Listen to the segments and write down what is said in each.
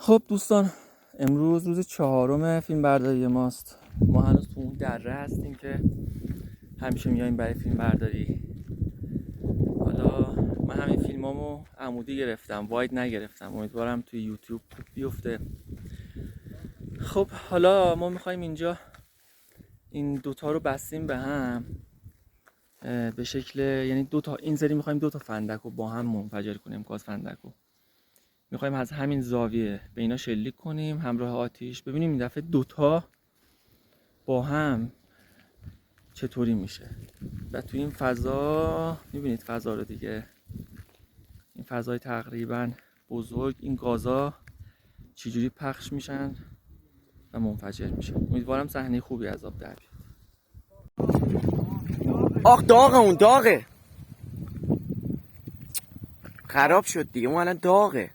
خب دوستان، امروز روز 4 فیلم برداری ماست. ما هنوز تو اون دره هستیم که همیشه میایم برای فیلم برداری. حالا من همین فیلمامو عمودی گرفتم، واید نگرفتم. امیدوارم توی یوتیوب خوب بیفته. خب حالا ما میخوایم اینجا این دوتا رو بستیم به هم به شکل، یعنی دوتا این سری میخوایم دوتا فندک رو با هم منفجر کنیم. گاز فندک رو میخوایم از همین زاویه به اینا شلیک کنیم همراه آتیش، ببینیم این دفعه دوتا با هم چطوری میشه. و تو این فضا میبینید فضا رو دیگه، این فضای تقریبا بزرگ، این گازا چجوری پخش میشن و منفجر میشن. امیدوارم صحنه خوبی از آب در بیاد. آخ داغه، اون داغه، خراب شد دیگه، اون الان داغه.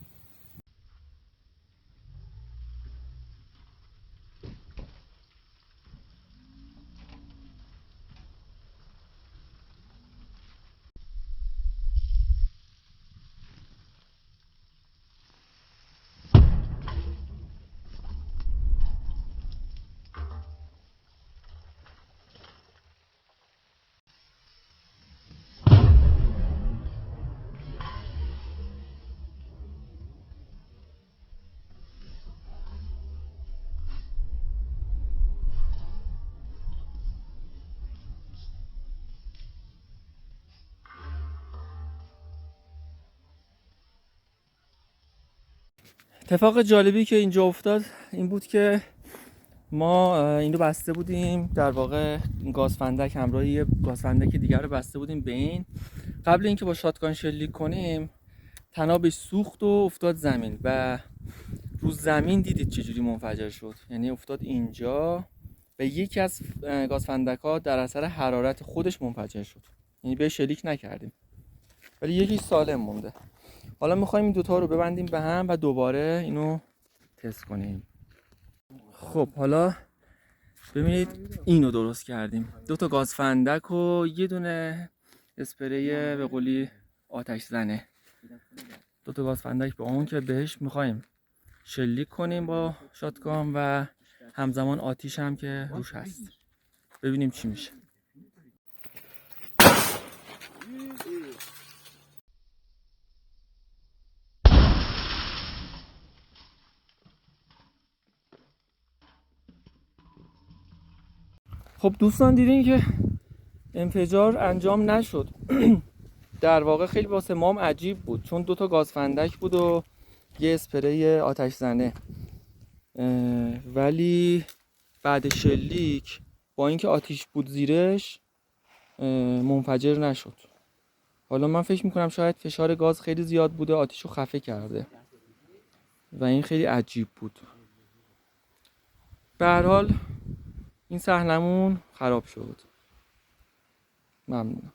اتفاق جالبی که اینجا افتاد این بود که ما این رو بسته بودیم، در واقع گاز فندک همراه یه گاز فندک دیگر رو بسته بودیم به این. قبل اینکه با شاتگان شلیک کنیم تنابش سوخت و افتاد زمین و رو زمین دیدید چجوری منفجر شد. یعنی افتاد اینجا و یکی از گاز فندک ها در اثر حرارت خودش منفجر شد، یعنی به شلیک نکردیم ولی یکی سالم مونده. حالا میخوایم این دوتا رو ببندیم به هم و دوباره اینو تست کنیم. خب حالا ببینید اینو درست کردیم، دوتا گاز فندک و یه دونه اسپری به قولی آتش زنه. دوتا گاز فندک با اون که بهش میخوایم شلیک کنیم با شاتگان و همزمان آتیش هم که روش هست. ببینیم چی میشه. خب دوستان دیدین که انفجار انجام نشد. در واقع خیلی واسه مام عجیب بود چون دوتا گاز فندک بود و یه اسپری آتش زنه، ولی بعد شلیک با اینکه آتیش بود زیرش منفجر نشد. حالا من فکر میکنم شاید فشار گاز خیلی زیاد بوده، آتیش رو خفه کرده و این خیلی عجیب بود. به هر حال این صحنمون خراب شد. ممنونم.